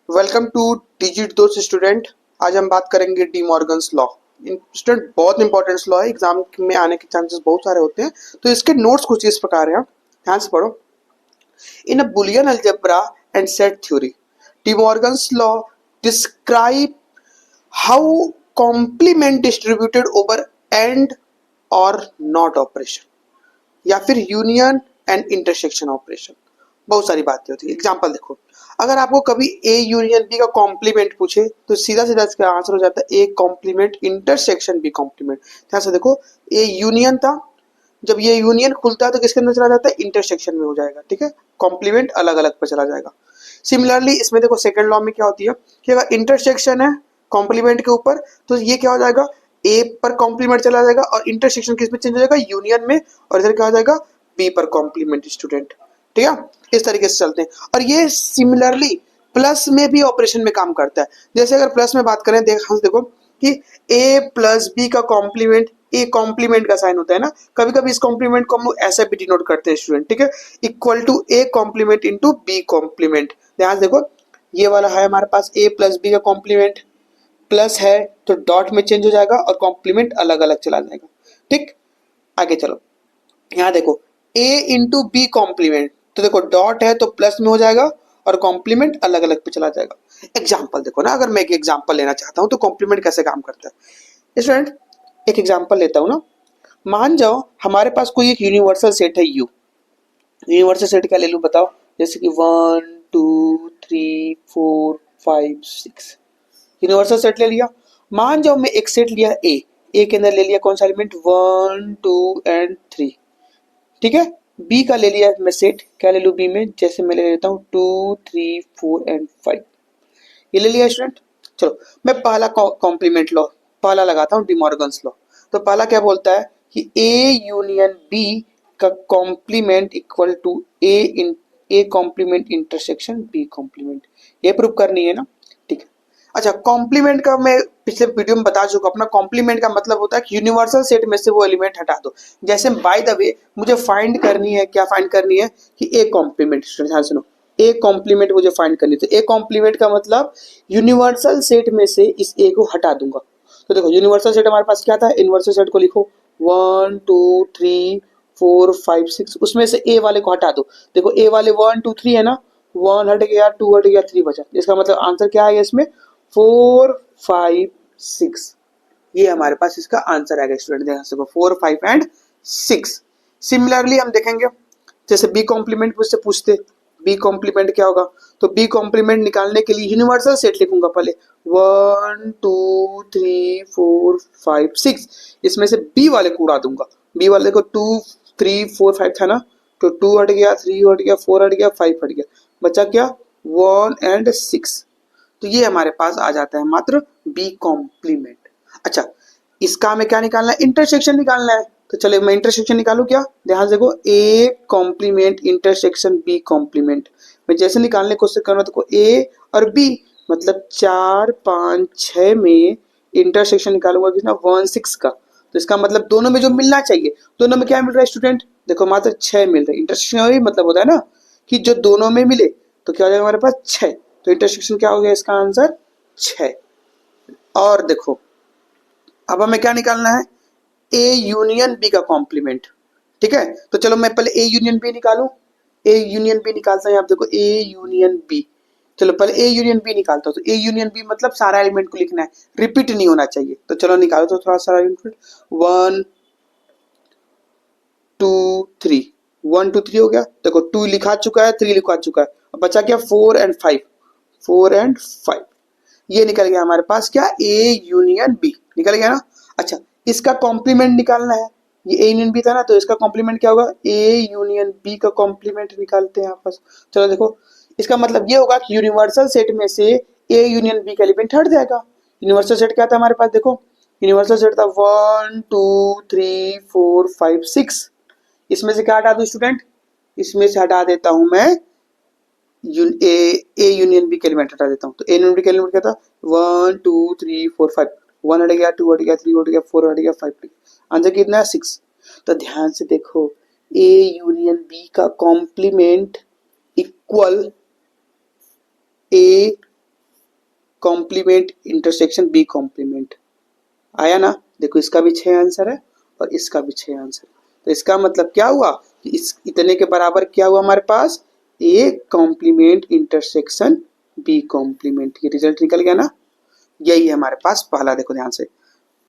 Welcome two digit दोस्त student. आज हम बात करेंगे डी मॉर्गन्स लॉ। स्टूडेंट बहुत इंपॉर्टेंट लॉ है, एग्जाम में आने के चांसेस बहुत सारे होते हैं। तो इसके नोट्स कुछ इस प्रकार हैं, ध्यान से पढ़ो। In a Boolean algebra and set theory, De Morgan's law describe how complement distributed over and और नॉट ऑपरेशन या फिर यूनियन एंड इंटरसेक्शन ऑपरेशन। बहुत सारी बातें होती है। एग्जांपल देखो, अगर आपको कभी ए यूनियन बी का कॉम्प्लीमेंट पूछे तो सीधा सीधा इसका आंसर हो जाता है A complement intersection B complement. ध्यान से देखो, ए यूनियन था, जब ये यूनियन खुलता है तो किसके अंदर चला जाता है, इंटरसेक्शन में हो जाएगा। ठीक है, कॉम्प्लीमेंट अलग अलग पे चला जाएगा। सिमिलरली इसमें देखो सेकंड लॉ में क्या होती है कि अगर इंटरसेक्शन है कॉम्प्लीमेंट के ऊपर तो ये क्या हो जाएगा, ए पर कॉम्प्लीमेंट चला जाएगा और इंटरसेक्शन किस में चेंज हो जाएगा, यूनियन में, और इधर क्या हो जाएगा, बी पर कॉम्प्लीमेंट स्टूडेंट। ठीक है, इस तरीके से चलते हैं। और ये सिमिलरली प्लस में भी ऑपरेशन में काम करता है। जैसे अगर प्लस में बात करें, देखो कि ए प्लस बी का कॉम्प्लीमेंट, ए कॉम्प्लीमेंट का साइन होता है ना, कभी कभी इस कॉम्प्लीमेंट को हम लोग ऐसे भी डिनोट करते हैं स्टूडेंट। ठीक है, equal to A complement into B complement. ध्यान से देखो, ये वाला है हमारे पास ए प्लस बी का कॉम्प्लीमेंट, प्लस है तो डॉट में चेंज हो जाएगा और कॉम्प्लीमेंट अलग अलग चला जाएगा। ठीक, आगे चलो, यहाँ देखो a इंटू बी कॉम्प्लीमेंट, तो देखो डॉट है तो प्लस में हो जाएगा और कॉम्प्लीमेंट अलग अलग पे चला जाएगा। एग्जाम्पल देखो ना, अगर मैं एक एग्जाम्पल लेना चाहता हूँ तो कॉम्प्लीमेंट कैसे काम करता है स्टूडेंट। एक एग्जाम्पल लेता हूँ ना, मान जाओ हमारे पास कोई एक यूनिवर्सल सेट है यू। यूनिवर्सल सेट क्या ले लूँ बताओ, जैसे कि 1 2 3 4 5 6 यूनिवर्सल सेट ले लिया। मान जाओ मैं एक सेट लिया ए के अंदर ले लिया कौन सा एलिमेंट, 1 2 एंड 3। ठीक है, बी का ले लिया मैं सेट, क्या ले लूँ बी में, जैसे मैं ले लेता हूँ 2 3 4 एंड 5, ये ले लिया स्टूडेंट। चलो मैं पहला कॉम्प्लीमेंट लॉ पहला लगाता हूँ, डिमॉर्गन्स लॉ। तो पहला क्या बोलता है कि ए यूनियन बी का complement equal to A complement intersection B complement, ये प्रूव करनी है ना। ठीक है, अच्छा कॉम्प्लीमेंट का मैं पिछले वीडियो में बता चुका, अपना कॉम्प्लीमेंट का मतलब होता है कि यूनिवर्सल सेट में से वो एलिमेंट हटा दो। जैसे बाय द वे मुझे फाइंड करनी है, क्या फाइंड करनी है कि ए कॉम्प्लीमेंट, ध्यान सुनो, ए कॉम्प्लीमेंट मुझे फाइंड करनी है। तो ए कॉम्प्लीमेंट का मतलब यूनिवर्सल सेट में से इस ए को हटा दूंगा। तो देखो यूनिवर्सल सेट हमारे पास क्या था, इनवर्सल सेट को लिखो 1 2 3 4 5 6, उसमें से ए वाले को हटा दो। देखो ए वाले 1 2 3 है ना, 1 हट गया, 2 हट गया, 3 बचा। इसका मतलब आंसर क्या आएगा इसमें, 4 5 6। ये हमारे पास इसका आंसर आएगा स्टूडेंट, देख सकते हो 4 5 एंड 6। सिमिलरली हम देखेंगे, जैसे बी कॉम्प्लीमेंट मुझसे पूछते, बी कॉम्प्लीमेंट क्या होगा, तो बी कॉम्प्लीमेंट निकालने के लिए यूनिवर्सल सेट लिखूंगा पहले 1 2 3 4 5 6, इसमें से बी वाले को उड़ा दूंगा। बी वाले को 2 3 4 5 था ना, तो 2 हट गया, 3 हट गया, 4 हट गया, 5 हट गया, बचा क्या 1 एंड 6। तो ये हमारे पास आ जाता है मात्र बी कॉम्प्लीमेंट। अच्छा, इसका हमें क्या निकालना है, इंटरसेक्शन निकालना है। तो चले मैं इंटरसेक्शन निकालू क्या, ध्यान से देखो, A complement intersection B complement. मैं जैसे निकालने की कोशिश कर रहा हूँ, देखो ए और बी मतलब 4 5 6 में इंटरसेक्शन निकालूंगा कितना, 1 6 का। तो इसका मतलब दोनों में जो मिलना चाहिए, दोनों में क्या मिल रहा है स्टूडेंट, देखो मात्र 6 मिल रहा है। इंटरसेक्शन वही मतलब होता है ना कि जो दोनों में मिले, तो क्या हो जाएगा हमारे पास 6। तो इंटरसेक्शन क्या हो गया, इसका आंसर 6। और देखो अब हमें क्या निकालना है, ए यूनियन बी का कॉम्प्लीमेंट। ठीक है, तो चलो मैं पहले ए यूनियन बी निकालूं। ए यूनियन बी निकालता हूं, आप देखो ए यूनियन बी। चलो पहले ए यूनियन बी निकालता हूं। तो ए यूनियन बी मतलब सारा एलिमेंट को लिखना है, रिपीट नहीं होना चाहिए। तो चलो निकालो तो थोड़ा सारा एलिमेंट, 1 2 3, 1 2 3 हो गया। देखो 2 लिखा चुका है, 3 लिखा चुका है, अब बचा क्या 4 एंड 5, 4 एंड 5। ये निकल गया हमारे पास क्या, ए यूनियन बी निकल गया ना। अच्छा, इसका कॉम्प्लीमेंट निकालना है, ये ए यूनियन बी था ना, तो इसका कॉम्प्लीमेंट क्या होगा, ए यूनियन बी का कॉम्प्लीमेंट निकालते हैं आपस। चलो देखो, इसका मतलब ये होगा कि यूनिवर्सल सेट में से ए यूनियन बी का एलिमेंट हट जाएगा। यूनिवर्सल सेट क्या था हमारे पास, देखो यूनिवर्सल सेट था 1 2 3 4 5 6। इसमें से क्या हटा दूं स्टूडेंट, इसमें से हटा देता हूं मैं ए यूनियन बी के एलिमेंट हटा देता हूँ। तो ए यूनियन बी के एलिमेंट क्या था, 1 2 3 4 5, 1 हट गया, 2 हट गया, 3 हट गया, 4 हट गया, 5 हट गया, आंसर कितना है 6। तो ध्यान से देखो, ए यूनियन बी का complement equal A complement intersection B complement. आया ना? देखो इसका भी 6 आंसर है और इसका भी 6 आंसर। तो इसका मतलब क्या हुआ कि इस इतने के बराबर क्या हुआ हमारे पास, A complement intersection B complement. ये रिजल्ट निकल गया ना। यही है हमारे पास पहला, देखो ध्यान से,